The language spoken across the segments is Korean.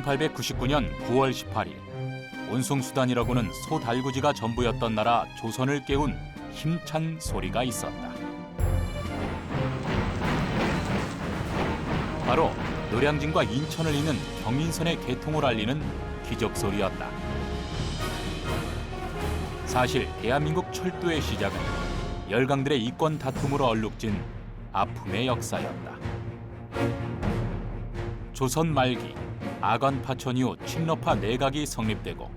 1899년 9월 18일 운송수단이라고는 소달구지가 전부였던 나라 조선을 깨운 힘찬 소리가 있었다. 바로 노량진과 인천을 잇는 경인선의 개통을 알리는 기적소리였다. 사실 대한민국 철도의 시작은 열강들의 이권 다툼으로 얼룩진 아픔의 역사였다. 조선 말기 아간 파천 이후 친러파 내각이 성립되고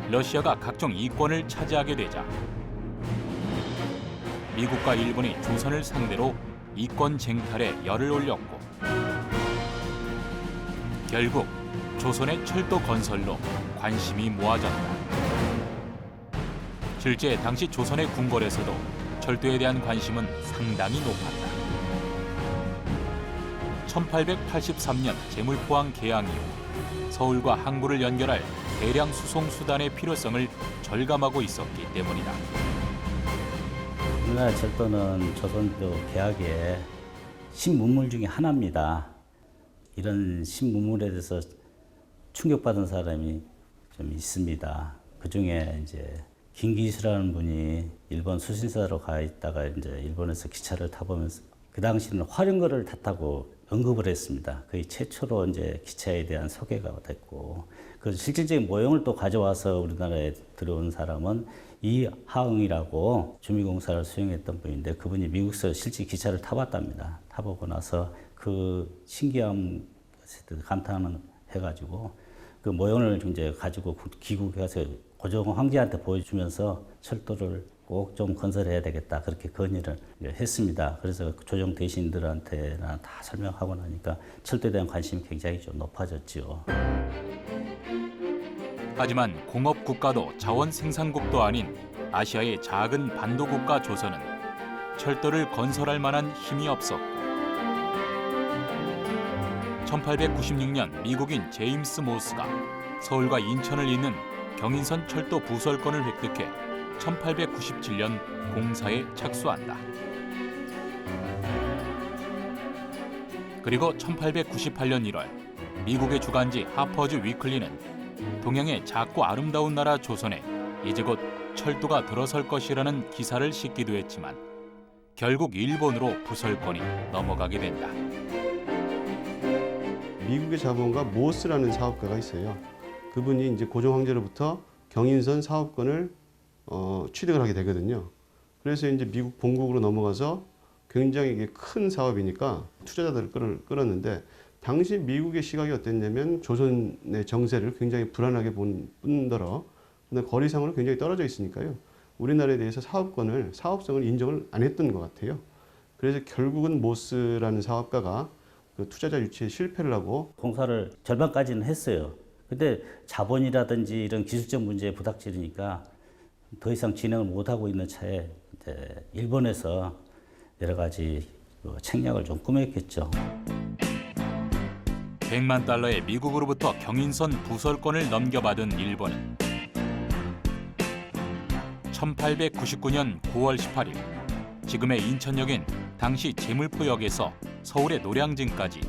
러시아가 각종 이권을 차지하게 되자 미국과 일본이 조선을 상대로 이권 쟁탈에 열을 올렸고 결국 조선의 철도 건설로 관심이 모아졌다. 실제 당시 조선의 궁궐에서도 철도에 대한 관심은 상당히 높았다. 1883년 제물포항 개항 이후 서울과 항구를 연결할 대량 수송 수단의 필요성을 절감하고 있었기 때문이다. 우리나라 철도는 조선도 개항의 신문물 중에 하나입니다. 이런 신문물에 대해서 충격받은 사람이 좀 있습니다. 그 중에 이제 김기수라는 분이 일본 수신사로 가 있다가 이제 일본에서 기차를 타보면서 그 당시는 화령거를 탔다고 언급을 했습니다. 거의 최초로 이제 기차에 대한 소개가 됐고, 그 실질적인 모형을 또 가져와서 우리나라에 들어온 사람은 이하응이라고 주미공사를 수행했던 분인데, 그분이 미국에서 실제 기차를 타봤답니다. 타보고 나서 그 신기함 감탄을 해가지고 그 모형을 이제 가지고 귀국에 가서 고종 황제한테 보여주면서 철도를 꼭 좀 건설해야 되겠다, 그렇게 건의를 했습니다. 그래서 조정 대신들한테나 다 설명하고 나니까 철도에 대한 관심이 굉장히 좀 높아졌죠. 하지만 공업국가도 자원생산국도 아닌 아시아의 작은 반도국가 조선은 철도를 건설할 만한 힘이 없었고 1896년 미국인 제임스 모스가 서울과 인천을 잇는 경인선 철도 부설권을 획득해 1897년 공사에 착수한다. 그리고 1898년 1월 미국의 주간지 하퍼즈 위클리는 동양의 작고 아름다운 나라 조선에 이제 곧 철도가 들어설 것이라는 기사를 싣기도 했지만 결국 일본으로 부설권이 넘어가게 된다. 미국의 자본가 모스라는 사업가가 있어요. 그분이 이제 고종 황제로부터 경인선 사업권을 취득을 하게 되거든요. 그래서 이제 미국 본국으로 넘어가서 굉장히 이게 큰 사업이니까 투자자들을 끌었는데, 당시 미국의 시각이 어땠냐면 조선의 정세를 굉장히 불안하게 본 뿐더러 거리상으로 굉장히 떨어져 있으니까요. 우리나라에 대해서 사업성을 인정을 안 했던 것 같아요. 그래서 결국은 모스라는 사업가가 그 투자자 유치에 실패를 하고 공사를 절반까지는 했어요. 근데 자본이라든지 이런 기술적 문제에 부닥치니까 더 이상 진행을 못하고 있는 차에 이제 일본에서 여러 가지 책략을 좀 꾸몄겠죠. 100만 달러의 미국으로부터 경인선 부설권을 넘겨받은 일본은 1899년 9월 18일 지금의 인천역인 당시 제물포역에서 서울의 노량진까지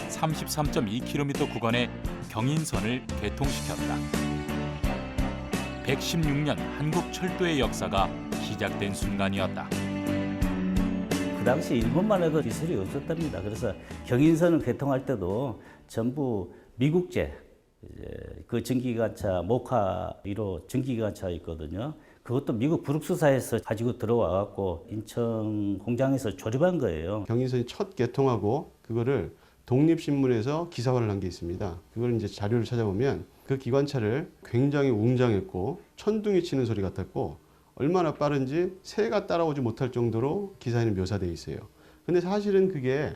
33.2km 구간의 경인선을 개통시켰다. 116년 한국 철도의 역사가 시작된 순간이었다. 그 당시 일본만 해도 기술이 없었답니다. 그래서 경인선을 개통할 때도 전부 미국제, 그 전기기관차 모카 1호 전기기관차 있거든요. 그것도 미국 브룩스사에서 가지고 들어와갖고 인천 공장에서 조립한 거예요. 경인선이 첫 개통하고 그거를 독립신문에서 기사화를 한 게 있습니다. 그걸 이제 자료를 찾아보면 그 기관차를 굉장히 웅장했고 천둥이 치는 소리 같았고 얼마나 빠른지 새가 따라오지 못할 정도로 기사에는 묘사되어 있어요. 근데 사실은 그게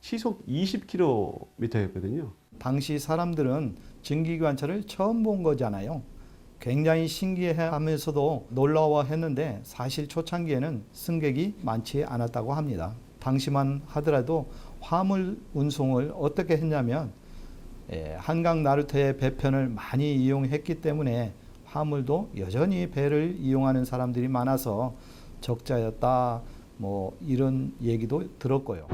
시속 20km였거든요. 당시 사람들은 전기기관차를 처음 본 거잖아요. 굉장히 신기해하면서도 놀라워했는데 사실 초창기에는 승객이 많지 않았다고 합니다. 당시만 하더라도 화물 운송을 어떻게 했냐면 한강 나루터의 배편을 많이 이용했기 때문에 화물도 여전히 배를 이용하는 사람들이 많아서 적자였다, 뭐 이런 얘기도 들었고요.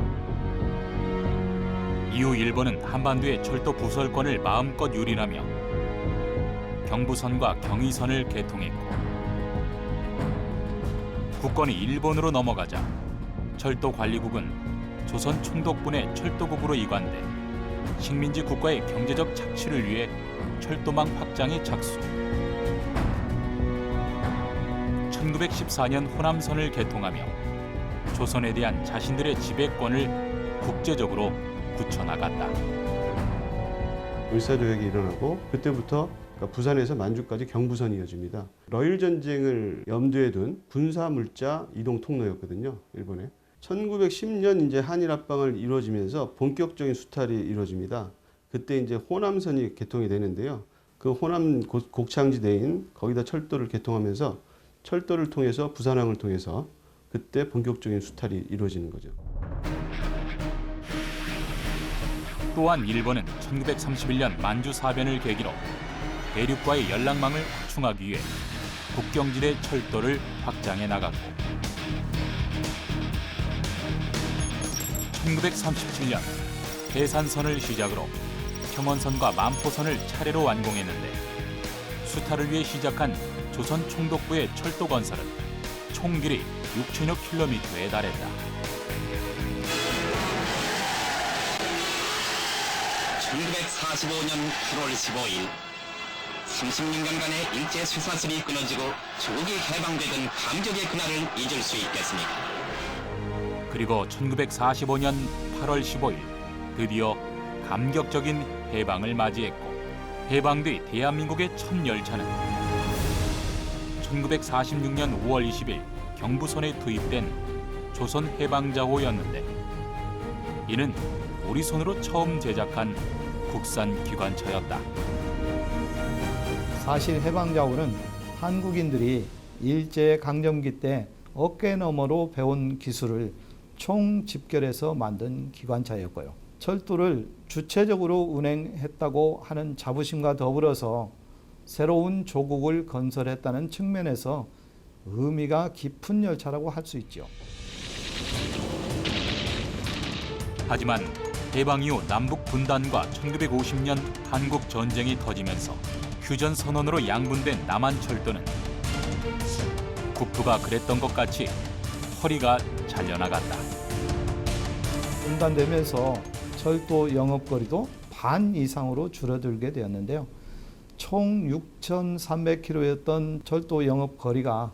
이후 일본은 한반도의 철도 부설권을 마음껏 유린하며 경부선과 경의선을 개통했고 국권이 일본으로 넘어가자 철도 관리국은 조선 총독분의 철도국으로 이관돼 식민지 국가의 경제적 착취를 위해 철도망 확장에 착수. 1914년 호남선을 개통하며 조선에 대한 자신들의 지배권을 국제적으로 굳혀나갔다. 을사조약이 일어나고 그때부터 그러니까 부산에서 만주까지 경부선이 이어집니다. 러일 전쟁을 염두에 둔 군사 물자 이동 통로였거든요. 일본에. 1910년 이제 한일 합방을 이루어지면서 본격적인 수탈이 이루어집니다. 그때 이제 호남선이 개통이 되는데요. 그 호남 곡창지대인 거기다 철도를 개통하면서 철도를 통해서 부산항을 통해서 그때 본격적인 수탈이 이루어지는 거죠. 또한 일본은 1931년 만주 사변을 계기로 대륙과의 연락망을 확충하기 위해 국경지대 철도를 확장해 나갔고 1937년 해산선을 시작으로 평원선과 만포선을 차례로 완공했는데 수탈을 위해 시작한 조선 총독부의 철도 건설은 총 길이 6천여 킬로미터에 달했다. 1945년 8월 15일 36년간의 일제 쇠사슬이 끊어지고 조국이 해방되던 감격의 그날을 잊을 수 있겠습니까? 그리고 1945년 8월 15일 드디어 감격적인 해방을 맞이했고 해방 뒤 대한민국의 첫 열차는 1946년 5월 20일 경부선에 투입된 조선 해방자호였는데 이는 우리 손으로 처음 제작한 국산 기관차였다. 사실 해방자호는 한국인들이 일제 강점기 때 어깨 너머로 배운 기술을 총 집결해서 만든 기관차였고요. 철도를 주체적으로 운행했다고 하는 자부심과 더불어서 새로운 조국을 건설했다는 측면에서 의미가 깊은 열차라고 할 수 있죠. 하지만 해방 이후 남북 분단과 1950년 한국 전쟁이 터지면서 휴전 선언으로 양분된 남한철도는 국부가 그랬던 것 같이 허리가 잘려나갔다. 분단되면서 철도 영업거리도 반 이상으로 줄어들게 되었는데요. 총 6,300km였던 철도 영업거리가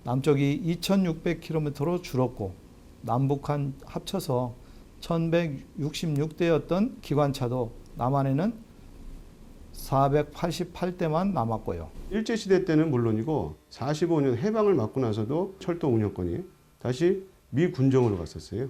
남쪽이 2,600km로 줄었고 남북한 합쳐서 1,166대였던 기관차도 남한에는 488대만 남았고요. 일제시대 때는 물론이고 45년 해방을 맞고 나서도 철도 운영권이 다시 미 군정으로 갔었어요.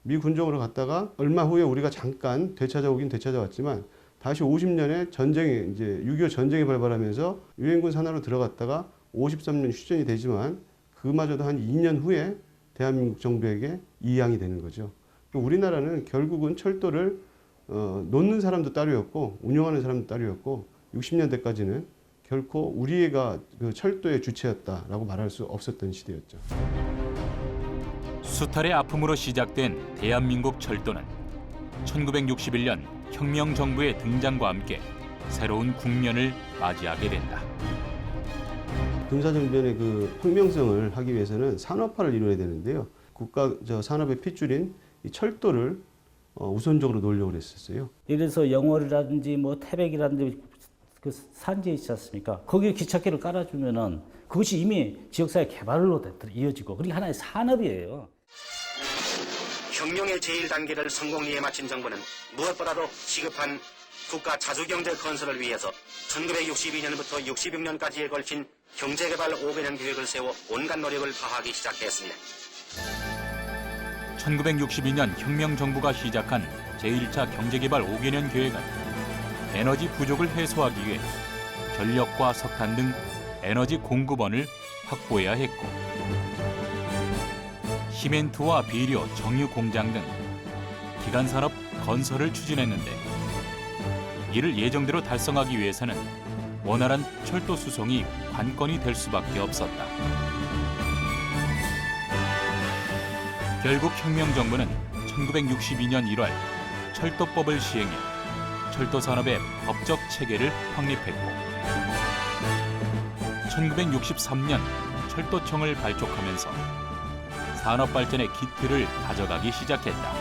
미 군정으로 갔다가 얼마 후에 우리가 잠깐 되찾아오긴 되찾아왔지만 다시 50년에 전쟁이 이제 6.25 전쟁이 발발하면서 유엔군 산하로 들어갔다가 53년 휴전이 되지만 그마저도 한 2년 후에 대한민국 정부에게 이양이 되는 거죠. 우리나라는 결국은 철도를 놓는 사람도 따로였고 운영하는 사람도 따로였고 60년대까지는 결코 우리가 그 철도의 주체였다라고 말할 수 없었던 시대였죠. 수탈의 아픔으로 시작된 대한민국 철도는 1961년 혁명정부의 등장과 함께 새로운 국면을 맞이하게 된다. 군사정변의 그 혁명성을 하기 위해서는 산업화를 이루어야 되는데요. 국가 산업의 핏줄인 이 철도를 우선적으로 놓으려고 했었어요. 이래서 영월이라든지 뭐 태백이라든지 그 산지에 있지 않습니까? 거기에 기찻길을 깔아주면은 그것이 이미 지역사회 개발로 이어지고 그게 하나의 산업이에요. 혁명의 제1단계를 성공리에 마친 정부는 무엇보다도 시급한 국가 자주경제 건설을 위해서 1962년부터 66년까지에 걸친 경제개발 5개년 계획을 세워 온갖 노력을 다하기 시작했습니다. 1962년 혁명정부가 시작한 제1차 경제개발 5개년 계획은 에너지 부족을 해소하기 위해 전력과 석탄 등 에너지 공급원을 확보해야 했고 시멘트와 비료, 정유 공장 등 기간산업 건설을 추진했는데 이를 예정대로 달성하기 위해서는 원활한 철도 수송이 관건이 될 수밖에 없었다. 결국 혁명정부는 1962년 1월 철도법을 시행해 철도 산업의 법적 체계를 확립했고 1963년 철도청을 발족하면서 산업 발전의 기틀을 다져가기 시작했다.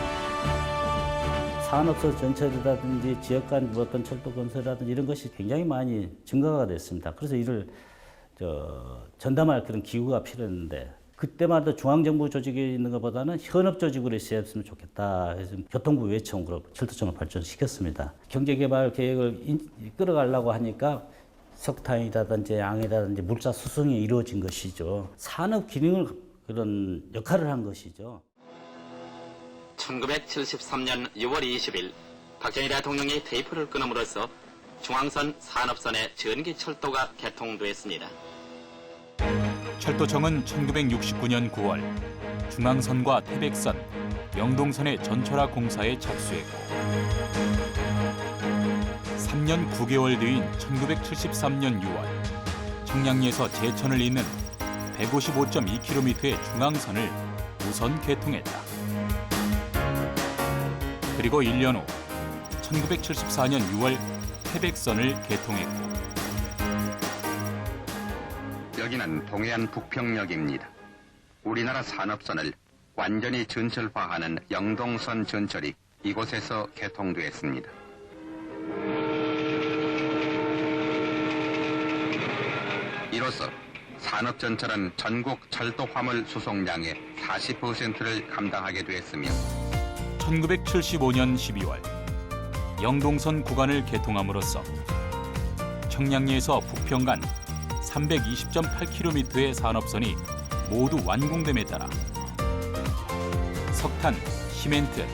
산업소 전철이라든지 지역 간 어떤 철도 건설이라든지 이런 것이 굉장히 많이 증가가 됐습니다. 그래서 이를 전담할 그런 기구가 필요했는데 그때마다 중앙정부 조직에 있는 것보다는 현업 조직으로 있었으면 좋겠다 해서 교통부 외청으로 철도청을 발전시켰습니다. 경제개발 계획을 이끌어가려고 하니까 석탄이라든지 양이라든지 물자 수송이 이루어진 것이죠. 산업 기능을 그런 역할을 한 것이죠. 1973년 6월 20일 박정희 대통령이 테이프를 끊음으로써 중앙선 산업선의 전기철도가 개통됐습니다. 철도청은 1969년 9월 중앙선과 태백선, 영동선의 전철화 공사에 착수했고 3년 9개월 뒤인 1973년 6월 청량리에서 제천을 잇는 155.2km의 중앙선을 우선 개통했다. 그리고 1년 후 1974년 6월 태백선을 개통했고 여기는 동해안 북평역입니다. 우리나라 산업선을 완전히 전철화하는 영동선 전철이 이곳에서 개통되었습니다. 이로써 산업전철은 전국 철도 화물 수송량의 40%를 감당하게 됐으며 1975년 12월 영동선 구간을 개통함으로써 청량리에서 부평 간 320.8km의 산업선이 모두 완공됨에 따라 석탄, 시멘트,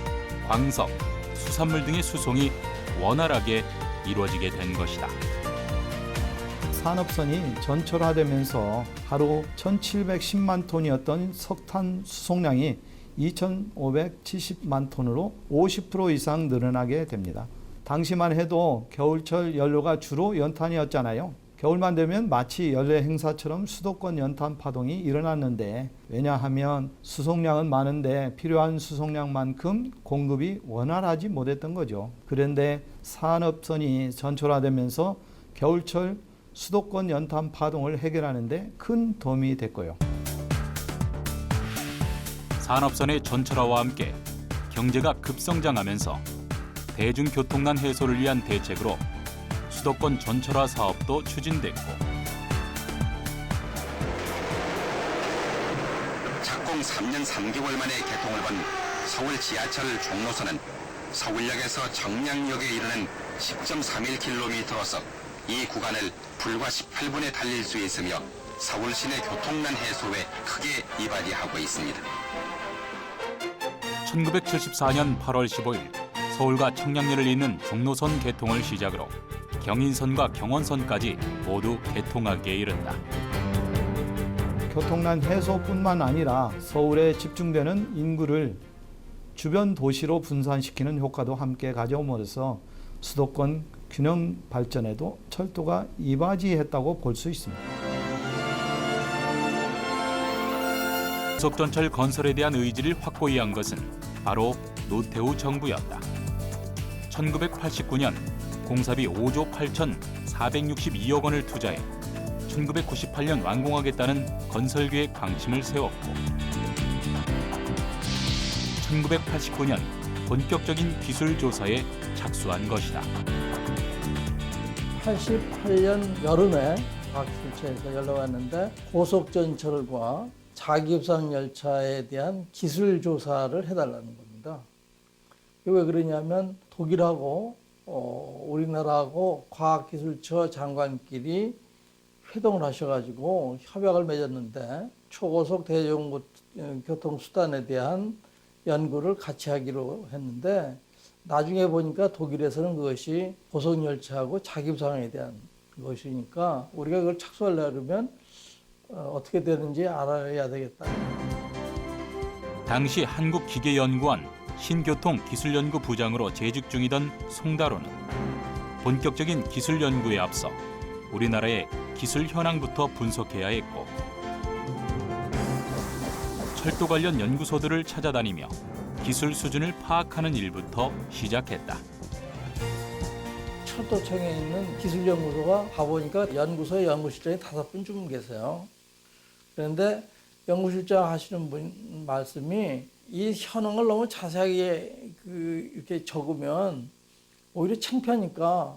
광석, 수산물 등의 수송이 원활하게 이루어지게 된 것이다. 산업선이 전철화되면서 하루 1,710만 톤이었던 석탄 수송량이 2,570만 톤으로 50% 이상 늘어나게 됩니다. 당시만 해도 겨울철 연료가 주로 연탄이었잖아요. 겨울만 되면 마치 연례 행사처럼 수도권 연탄 파동이 일어났는데 왜냐하면 수송량은 많은데 필요한 수송량만큼 공급이 원활하지 못했던 거죠. 그런데 산업선이 전철화되면서 겨울철 수도권 연탄 파동을 해결하는 데 큰 도움이 됐고요. 산업선의 전철화와 함께 경제가 급성장하면서 대중교통난 해소를 위한 대책으로 수도권 전철화 사업도 추진됐고 착공 3년 3개월 만에 개통을 본 서울 지하철 종로선은 서울역에서 청량역에 이르는 10.31km로서 이 구간을 불과 18분에 달릴 수 있으며 서울 시내 교통난 해소에 크게 이바지하고 있습니다. 1974년 8월 15일 서울과 청량리를 잇는 종로선 개통을 시작으로 경인선과 경원선까지 모두 개통하기에 이른다. 교통난 해소뿐만 아니라 서울에 집중되는 인구를 주변 도시로 분산시키는 효과도 함께 가져옴으로써 수도권 균형 발전에도 철도가 이바지했다고 볼 수 있습니다. 고속전철 건설에 대한 의지를 확고히 한 것은 바로 노태우 정부였다. 1989년 공사비 5조 8,462억 원을 투자해 1998년 완공하겠다는 건설계획 방침을 세웠고 1989년 본격적인 기술 조사에 착수한 것이다. 88년 여름에 과학기술처에서 연락 왔는데 고속전철과 자기부상 열차에 대한 기술 조사를 해달라는 겁니다. 왜 그러냐면 독일하고 우리나라하고 과학기술처 장관끼리 회동을 하셔가지고 협약을 맺었는데 초고속 대중교통수단에 대한 연구를 같이 하기로 했는데 나중에 보니까 독일에서는 그것이 고속열차하고 자기부상에 대한 것이니까 우리가 그걸 착수하려면 어떻게 되는지 알아야 되겠다. 당시 한국기계연구원 신교통기술연구 부장으로 재직 중이던 송다로는 본격적인 기술 연구에 앞서 우리나라의 기술 현황부터 분석해야 했고 철도 관련 연구소들을 찾아다니며 기술 수준을 파악하는 일부터 시작했다. 철도청에 있는 기술연구소가 가보니까 연구소에 연구실장이 5분 계세요. 그런데 연구실장 하시는 분 말씀이 이 현황을 너무 자세하게 이렇게 적으면 오히려 창피하니까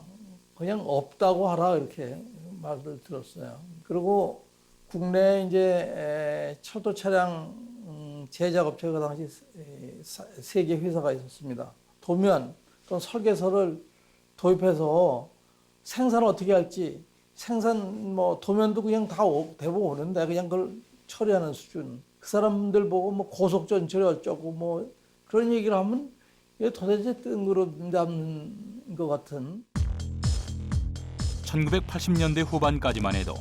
그냥 없다고 하라 이렇게 말을 들었어요. 그리고 국내 이제 철도 차량 제작 업체가 당시 3개 회사가 있었습니다. 도면 또는 설계서를 도입해서 생산을 어떻게 할지 생산 도면도 그냥 다 대부분 오는데 그냥 그걸 처리하는 수준. 그 사람들 보고 고속전철이 어쩌고 그런 얘기를 하면 이게 도대체 뜬구름 것 같은. 1980년대 후반까지만 해도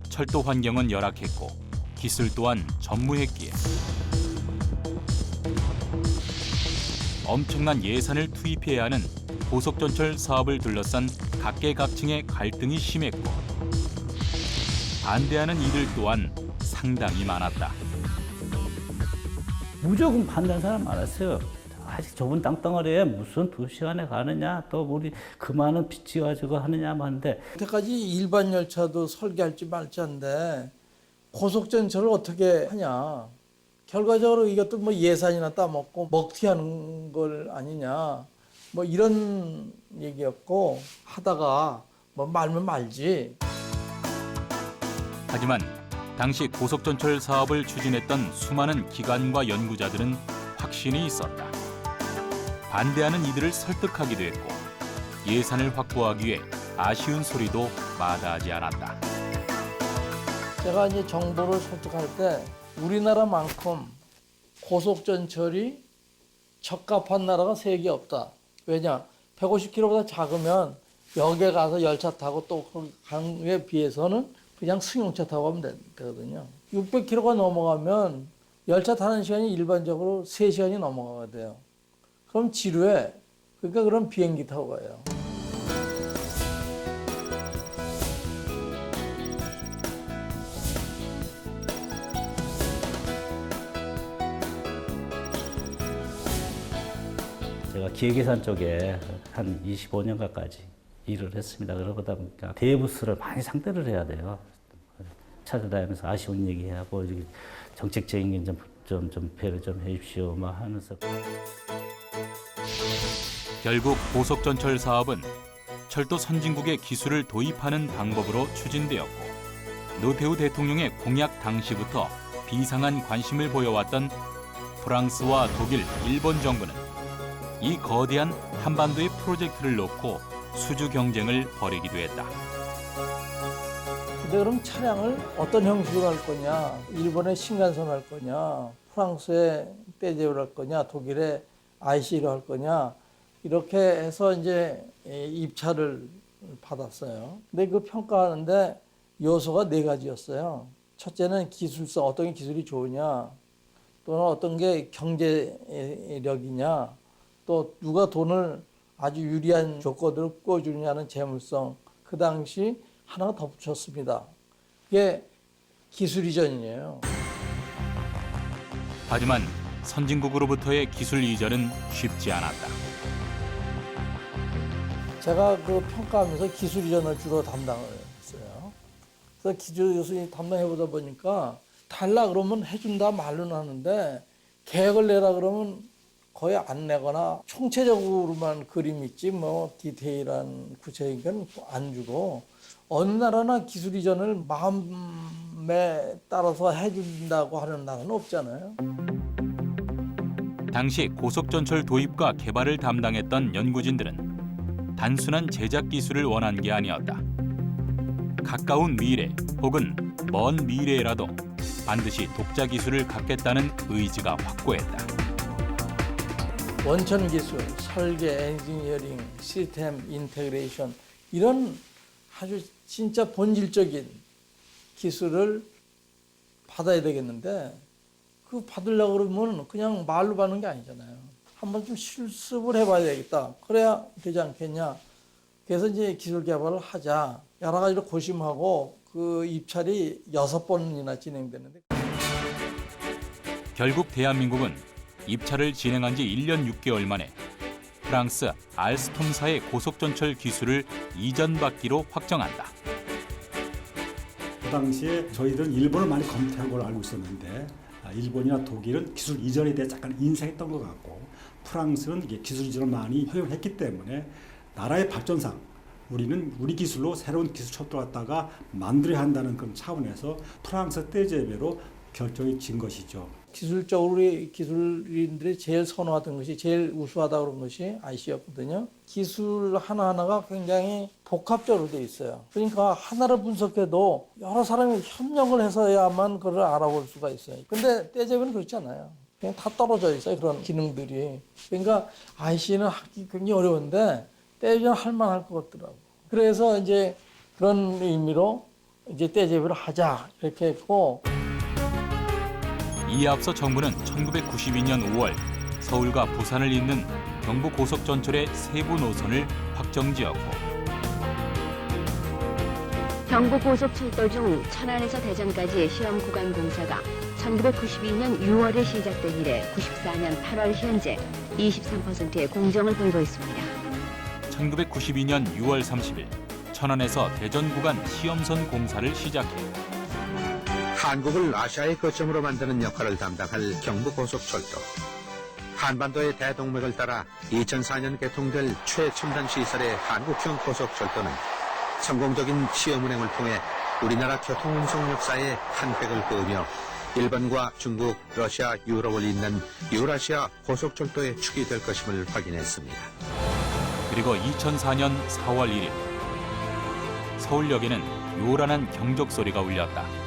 철도 환경은 열악했고 기술 또한 전무했기에 엄청난 예산을 투입해야 하는 고속전철 사업을 둘러싼 각계각층의 갈등이 심했고 반대하는 이들 또한 상당히 많았다. 무조건 반대하는 사람 많았어요. 아직 좁은 땅덩어리에 무슨 2시간에 가느냐, 또 우리 그 많은 빚지 가지고 하느냐 하는데 여태까지 일반 열차도 설계할지 말지한데 고속전철을 어떻게 하냐. 결과적으로 이것도 예산이나 따먹고 먹튀하는 걸 아니냐. 이런 얘기였고 하다가 말면 말지. 하지만 당시 고속전철 사업을 추진했던 수많은 기관과 연구자들은 확신이 있었다. 반대하는 이들을 설득하기도 했고 예산을 확보하기 위해 아쉬운 소리도 마다하지 않았다. 제가 이제 정부를 설득할 때 우리나라만큼 고속전철이 적합한 나라가 세계 없다. 왜냐? 150km보다 작으면 역에 가서 열차 타고 또 가는 거에 비해서는 그냥 승용차 타고 가면 되거든요. 600km가 넘어가면 열차 타는 시간이 일반적으로 3시간이 넘어가야 돼요. 그럼 지루해. 그러니까 그럼 비행기 타고 가요. 제가 기획예산 쪽에 한 25년 가까이 일을 했습니다. 그러다 보니까 대부스를 많이 상대를 해야 돼요. 찾아다니면서 아쉬운 얘기하고 정책적인 게 좀 배려 좀 해주십시오 하면서. 결국 고속전철 사업은 철도 선진국의 기술을 도입하는 방법으로 추진되었고 노태우 대통령의 공약 당시부터 비상한 관심을 보여왔던 프랑스와 독일, 일본 정부는 이 거대한 한반도의 프로젝트를 놓고 수주 경쟁을 벌이기도 했다. 근데 그럼 차량을 어떤 형식으로 할 거냐? 일본의 신간선 할 거냐? 프랑스의 떼제오를 할 거냐? 독일의 IC를 할 거냐? 이렇게 해서 이제 입찰을 받았어요. 근데 그 평가하는데 요소가 4가지였어요. 첫째는 기술성, 어떤 게 기술이 좋으냐? 또는 어떤 게 경제력이냐? 또 누가 돈을 아주 유리한 조건으로 꿔주느냐는 재물성. 그 당시 하나가 더 붙였습니다. 이게 기술 이전이에요. 하지만 선진국으로부터의 기술 이전은 쉽지 않았다. 제가 그 평가하면서 기술 이전을 주로 담당을 했어요. 그래서 기술 이전을 담당해보다 보니까 달라 그러면 해준다 말로는 하는데 계획을 내라 그러면 거의 안 내거나 총체적으로만 그림 있지 디테일한 구체적인 건 안 주고 어느 나라나 기술 이전을 마음에 따라서 해준다고 하는 나라는 없잖아요. 당시 고속전철 도입과 개발을 담당했던 연구진들은 단순한 제작 기술을 원한 게 아니었다. 가까운 미래 혹은 먼 미래라도 반드시 독자 기술을 갖겠다는 의지가 확고했다. 원천 기술, 설계, 엔지니어링, 시스템 인테그레이션 이런 아주 진짜 본질적인 기술을 받아야 되겠는데 그 받으려고 그러면 그냥 말로 받는 게 아니잖아요. 한번 좀 실습을 해봐야 되겠다. 그래야 되지 않겠냐. 그래서 이제 기술 개발을 하자. 여러 가지로 고심하고 그 입찰이 6번이나 진행되는데 결국 대한민국은 입찰을 진행한 지 1년 6개월 만에 프랑스 알스톰사의 고속전철 기술을 이전받기로 확정한다. 그 당시에 저희들은 일본을 많이 검토한 걸로 알고 있었는데 일본이나 독일은 기술 이전에 대해 약간 인색했던 것 같고 프랑스는 이게 기술 이전을 많이 허용했기 때문에 나라의 발전상 우리는 우리 기술로 새로운 기술 척도 갖다가 만들어야 한다는 그런 차원에서 프랑스 떼제배로 결정이 진 것이죠. 기술적으로 우리 기술인들이 제일 선호하던 것이 제일 우수하다 그런 것이 IC였거든요. 기술 하나하나가 굉장히 복합적으로 돼 있어요. 그러니까 하나를 분석해도 여러 사람이 협력을 해서야만 그걸 알아볼 수가 있어요. 근데 떼제배는 그렇지 않아요. 그냥 다 떨어져 있어요. 그런 기능들이. 그러니까 IC는 하기 굉장히 어려운데 떼제배는 할 만할 것 같더라고. 그래서 이제 그런 의미로 이제 떼제배를 하자 이렇게 했고. 이에 앞서 정부는 1992년 5월 서울과 부산을 잇는 경부고속전철의 세부 노선을 확정지었고 경부고속철도 중 천안에서 대전까지의 시험 구간 공사가 1992년 6월에 시작된 이래 94년 8월 현재 23%의 공정을 보이고 있습니다. 1992년 6월 30일 천안에서 대전 구간 시험선 공사를 시작해 한국을 아시아의 거점으로 만드는 역할을 담당할 경부고속철도. 한반도의 대동맥을 따라 2004년 개통될 최첨단 시설의 한국형 고속철도는 성공적인 시험 운행을 통해 우리나라 교통운송 역사의 한 획을 그으며 일본과 중국, 러시아, 유럽을 잇는 유라시아 고속철도의 축이 될 것임을 확인했습니다. 그리고 2004년 4월 1일 서울역에는 요란한 경적 소리가 울렸다.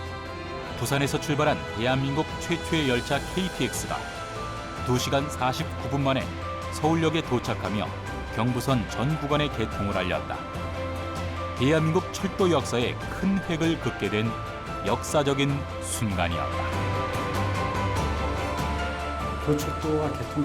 부산에서 출발한 대한민국 최초의 열차 KTX가 2시간 49분 만에 서울역에 도착하며 경부선 전 구간의 개통을 알렸다. 대한민국 철도 역사에 큰 획을 긋게 된 역사적인 순간이었다. 그 철도가 개통된